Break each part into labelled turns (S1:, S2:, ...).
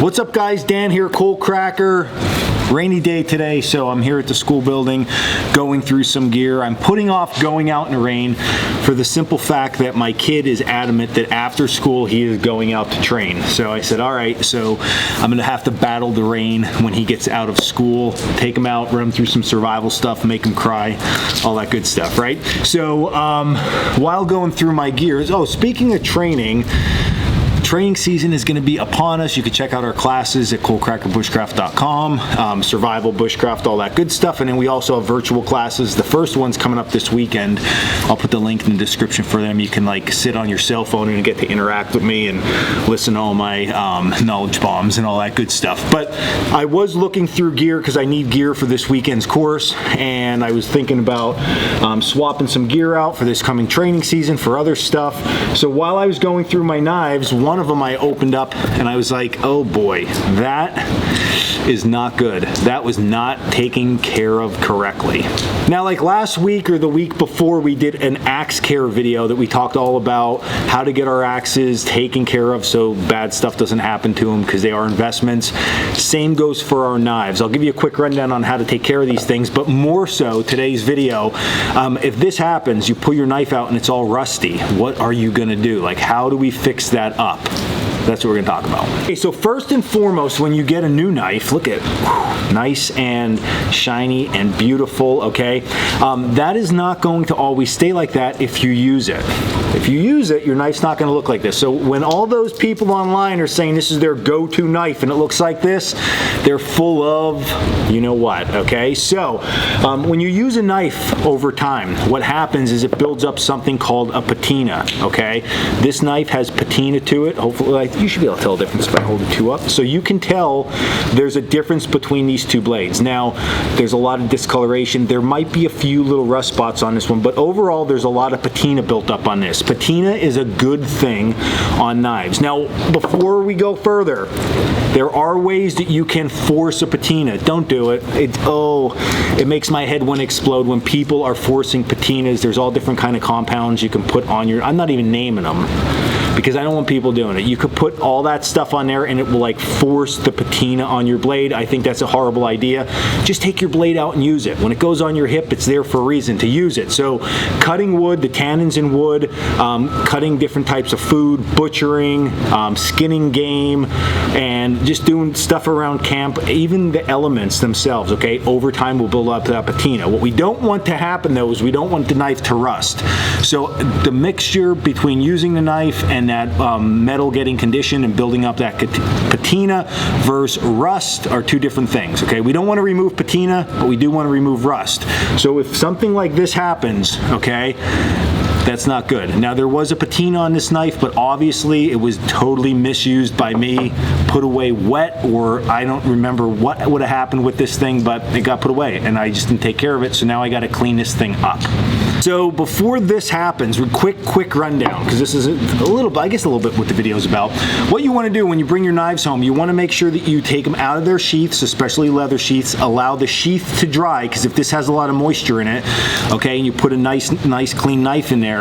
S1: What's up guys, Dan here, Coal Cracker. Rainy day today, so I'm here at the school building going through some gear. I'm putting off going out in the rain for the simple fact that my kid is adamant that after school he is going out to train. So I said, all right, so I'm gonna have to battle the rain when he gets out of school, take him out, run him through some survival stuff, make him cry, all that good stuff, right? So while going through my gears, speaking of training season is going to be upon us. You can check out our classes at coalcrackerbushcraft.com, survival, bushcraft, all that good stuff. And then we also have virtual classes. The first one's coming up this weekend. I'll put the link in the description for them. You can like sit on your cell phone and get to interact with me and listen to all my knowledge bombs and all that good stuff. But I was looking through gear because I need gear for this weekend's course, and I was thinking about swapping some gear out for this coming training season for other stuff. So while I was going through my knives, one of them I opened up and I was like, oh boy, that is not good. That was not taken care of correctly. Now, like last week or the week before, we did an axe care video that we talked all about how to get our axes taken care of so bad stuff doesn't happen to them because they are investments. Same goes for our knives. I'll give you a quick rundown on how to take care of these things, but more so today's video, if this happens, you pull your knife out and it's all rusty, what are you gonna do? Like, how do we fix that up? That's what we're gonna talk about. Okay, so first and foremost, when you get a new knife, look at, nice and shiny and beautiful, okay? That is not going to always stay like that if you use it. If you use it, your knife's not gonna look like this. So when all those people online are saying this is their go-to knife and it looks like this, they're full of, you know what, okay? So when you use a knife over time, what happens is it builds up something called a patina, okay? This knife has patina to it. Hopefully, you should be able to tell the difference by holding two up. So you can tell there's a difference between these two blades. Now, there's a lot of discoloration. There might be a few little rust spots on this one, but overall, there's a lot of patina built up on this. Patina is a good thing on knives. Now, before we go further, there are ways that you can force a patina. Don't do it. It makes my head want to explode when people are forcing patinas. There's all different kind of compounds you can put on your, I'm not even naming them because I don't want people doing it. You could put all that stuff on there and it will like force the patina on your blade. I think that's a horrible idea. Just take your blade out and use it. When it goes on your hip, it's there for a reason, to use it. So cutting wood, the tannins in wood, cutting different types of food, butchering, skinning game, and just doing stuff around camp, even the elements themselves, okay, over time will build up that patina. What we don't want to happen though is we don't want the knife to rust. So the mixture between using the knife and that metal getting conditioned and building up that patina versus rust are two different things, okay? We don't want to remove patina, but we do want to remove rust. So if something like this happens, okay, that's not good. Now, there was a patina on this knife, but obviously it was totally misused by me, put away wet, or I don't remember what would have happened with this thing, but it got put away and I just didn't take care of it, so now I got to clean this thing up. So before this happens, quick rundown, because this is a little bit, I guess a little bit what the video is about. What you want to do when you bring your knives home, you want to make sure that you take them out of their sheaths, especially leather sheaths, allow the sheath to dry, because if this has a lot of moisture in it, okay, and you put a nice clean knife in there,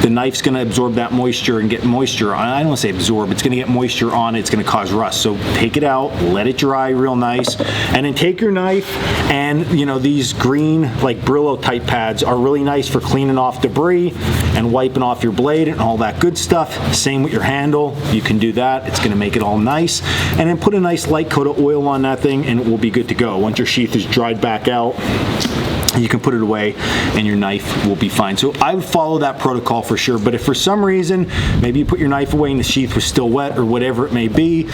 S1: the knife's going to absorb that moisture and get moisture on. I don't want to say absorb, it's going to get moisture on it, it's going to cause rust. So take it out, let it dry real nice, and then take your knife, and you know, these green like Brillo type pads are really nice for cleaning off debris and wiping off your blade and all that good stuff. Same with your handle, you can do that, it's going to make it all nice, and then put a nice light coat of oil on that thing and it will be good to go. Once your sheath is dried back out, you can put it away and your knife will be fine. So I would follow that protocol for sure, but if for some reason maybe you put your knife away and the sheath was still wet or whatever it may be,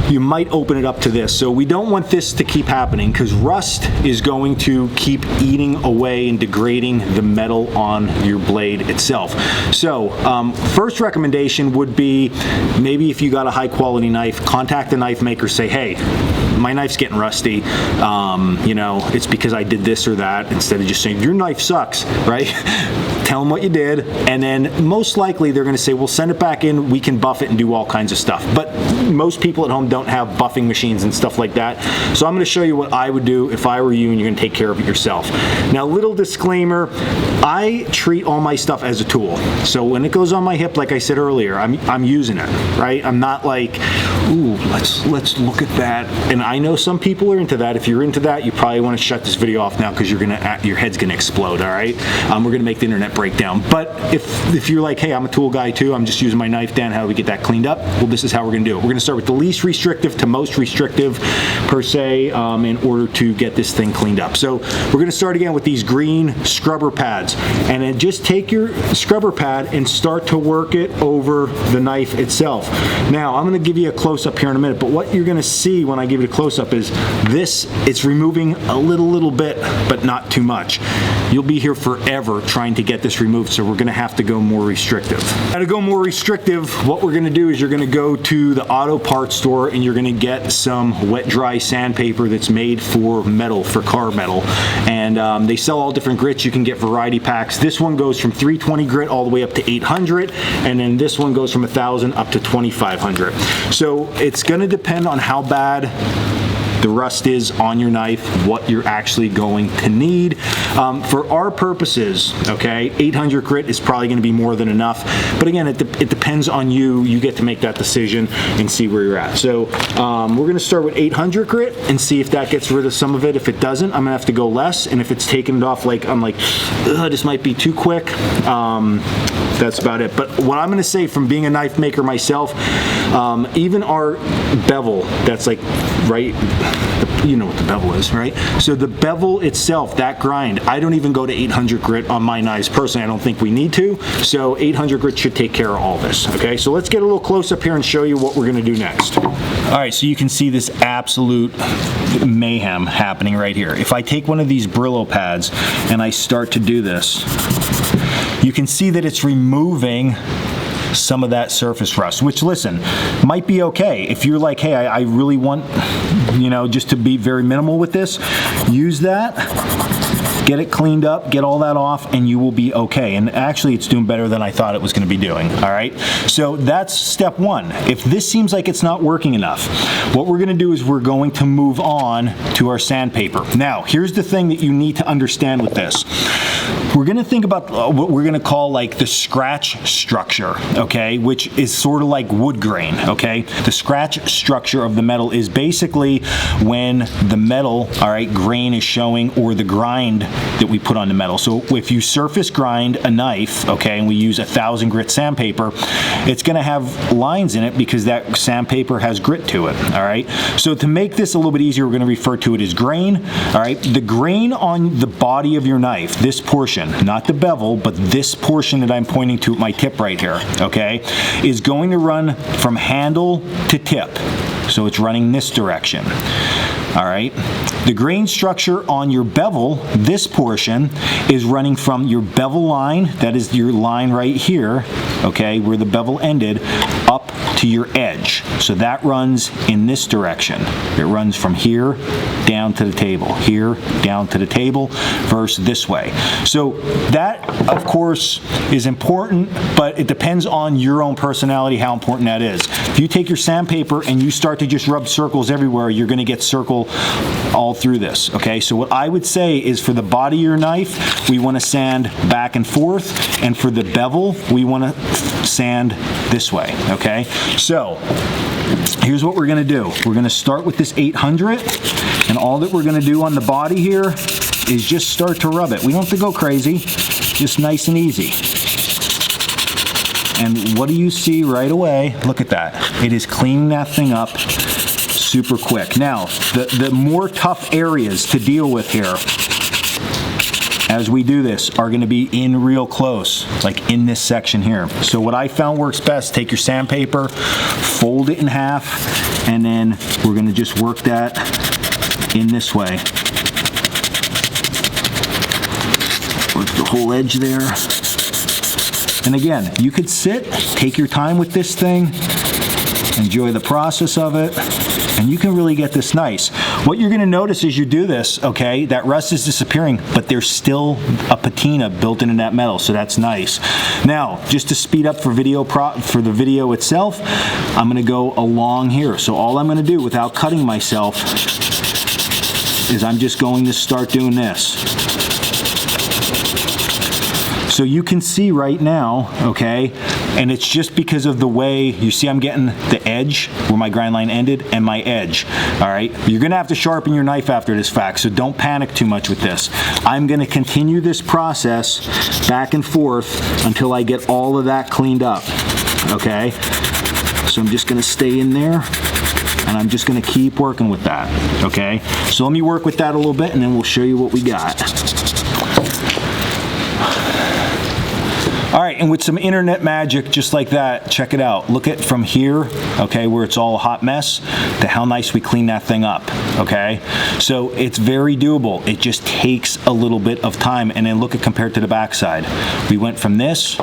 S1: you might open it up to this. So we don't want this to keep happening because rust is going to keep eating away and degrading the metal on your blade itself. So first recommendation would be, maybe if you got a high quality knife, contact the knife maker, say, hey, my knife's getting rusty, you know, it's because I did this or that, instead of just saying, your knife sucks, right? Tell them what you did, and then most likely they're gonna say, well, send it back in, we can buff it and do all kinds of stuff. But most people at home don't have buffing machines and stuff like that. So I'm gonna show you what I would do if I were you and you're gonna take care of it yourself. Now, little disclaimer, I treat all my stuff as a tool. So when it goes on my hip, like I said earlier, I'm using it, right? I'm not like Ooh, let's look at that. And I know some people are into that. If you're into that, you probably want to shut this video off now because your head's gonna explode. All right, we're gonna make the internet break down. But if you're like, hey, I'm a tool guy too, I'm just using my knife. Dan, how do we get that cleaned up? Well, this is how we're gonna do it. We're gonna start with the least restrictive to most restrictive, per se, in order to get this thing cleaned up. So we're gonna start again with these green scrubber pads, and then just take your scrubber pad and start to work it over the knife itself. Now, I'm gonna give you a close-up here in a minute, but what you're gonna see when I give it a close-up is this, it's removing a little bit, but not too much. You'll be here forever trying to get this removed, so we're gonna have to go more restrictive. Now, to go more restrictive, what we're gonna do is you're gonna go to the auto parts store and you're gonna get some wet dry sandpaper that's made for metal, for car metal. And they sell all different grits. You can get variety packs. This one goes from 320 grit all the way up to 800, and then this one goes from 1,000 up to 2,500. So it's gonna depend on how bad the rust is on your knife, what you're actually going to need. For our purposes, okay, 800 grit is probably gonna be more than enough. But again, it depends on you. You get to make that decision and see where you're at. So we're gonna start with 800 grit and see if that gets rid of some of it. If it doesn't, I'm gonna have to go less. And if it's taking it off, like I'm like, this might be too quick, that's about it. But what I'm gonna say, from being a knife maker myself, even our bevel, that's like, right, you know what the bevel is, right? So the bevel itself, that grind, I don't even go to 800 grit on my knives. Personally, I don't think we need to. So 800 grit should take care of all this, okay? So let's get a little close up here and show you what we're gonna do next. All right, so you can see this absolute mayhem happening right here. If I take one of these Brillo pads and I start to do this, you can see that it's removing some of that surface rust, which, listen, might be okay. If you're like, hey, I really want, you know, just to be very minimal with this, use that, get it cleaned up, get all that off, and you will be okay. And actually, it's doing better than I thought it was gonna be doing, all right? So that's step one. If this seems like it's not working enough, what we're gonna do is we're going to move on to our sandpaper. Now, here's the thing that you need to understand with this. We're gonna think about what we're gonna call like the scratch structure, okay? Which is sort of like wood grain, okay? The scratch structure of the metal is basically when the metal, all right, grain is showing, or the grind that we put on the metal. So if you surface grind a knife, okay, and we use 1,000 grit sandpaper, it's gonna have lines in it because that sandpaper has grit to it, all right? So to make this a little bit easier, we're gonna refer to it as grain, all right? The grain on the body of your knife, this portion, not the bevel, but this portion that I'm pointing to at my tip right here, okay, is going to run from handle to tip. So it's running this direction. All right, the grain structure on your bevel, this portion, is running from your bevel line, that is your line right here, okay, where the bevel ended, up to your edge. So that runs in this direction. It runs from here down to the table, here down to the table, versus this way. So that, of course, is important, but it depends on your own personality how important that is. If you take your sandpaper and you start to just rub circles everywhere, you're gonna get circle all through this, okay? So what I would say is, for the body of your knife, we wanna sand back and forth, and for the bevel, we wanna sand this way, okay? So here's what we're gonna do. We're gonna start with this 800, and all that we're gonna do on the body here is just start to rub it. We don't have to go crazy, just nice and easy. And what do you see right away? Look at that. It is cleaning that thing up super quick. Now, the more tough areas to deal with here as we do this are gonna be in real close, like in this section here. So what I found works best, take your sandpaper, fold it in half, and then we're gonna just work that in this way. Work the whole edge there. And again, you could sit, take your time with this thing, enjoy the process of it, and you can really get this nice. What you're gonna notice as you do this, okay, that rust is disappearing, but there's still a patina built into that metal, so that's nice. Now, just to speed up for the video itself, I'm gonna go along here. So all I'm gonna do without cutting myself is I'm just going to start doing this. So you can see right now, okay, And it's just because of the way, you see I'm getting the edge where my grind line ended and my edge, all right? You're gonna have to sharpen your knife after this fact, so don't panic too much with this. I'm gonna continue this process back and forth until I get all of that cleaned up, okay? So I'm just gonna stay in there and I'm just gonna keep working with that, okay? So let me work with that a little bit and then we'll show you what we got. All right, and with some internet magic just like that, check it out. Look at from here, okay, where it's all a hot mess, to how nice we clean that thing up, okay? So it's very doable. It just takes a little bit of time. And then look at compared to the backside. We went from this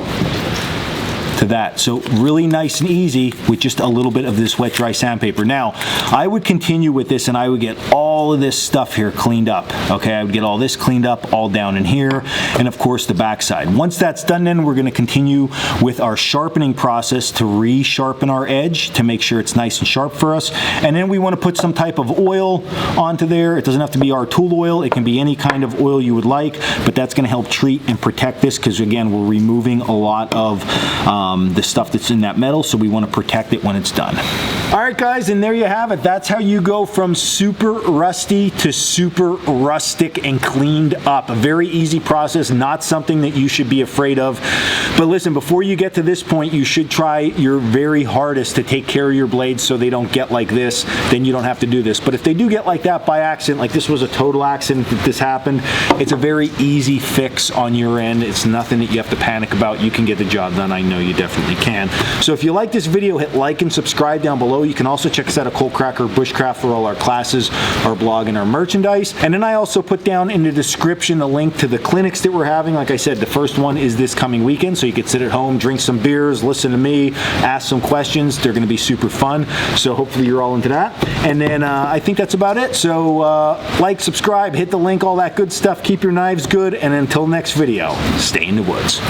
S1: to that. So really nice and easy with just a little bit of this wet dry sandpaper. Now, I would continue with this and I would get all of this stuff here cleaned up, okay? I would get all this cleaned up, all down in here, and of course the backside. Once that's done, then we're gonna continue with our sharpening process to re-sharpen our edge to make sure it's nice and sharp for us. And then we wanna put some type of oil onto there. It doesn't have to be our tool oil. It can be any kind of oil you would like, but that's gonna help treat and protect this because again, we're removing a lot of the stuff that's in that metal, so we want to protect it when it's done. All right, guys, and there you have it. That's how you go from super rusty to super rustic and cleaned up. A very easy process, not something that you should be afraid of. But listen, before you get to this point, you should try your very hardest to take care of your blades so they don't get like this. Then you don't have to do this. But if they do get like that by accident, like this was a total accident that this happened, it's a very easy fix on your end. It's nothing that you have to panic about. You can get the job done. I know you definitely can. So if you like this video, hit like and subscribe down below. You can also check us out at Coalcracker Bushcraft for all our classes, our blog, and our merchandise. And then I also put down in the description the link to the clinics that we're having. Like I said, the first one is this coming weekend, so you can sit at home, drink some beers, listen to me, ask some questions. They're going to be super fun. So hopefully you're all into that. And then I think that's about it. So like, subscribe, hit the link, all that good stuff. Keep your knives good. And until next video, stay in the woods.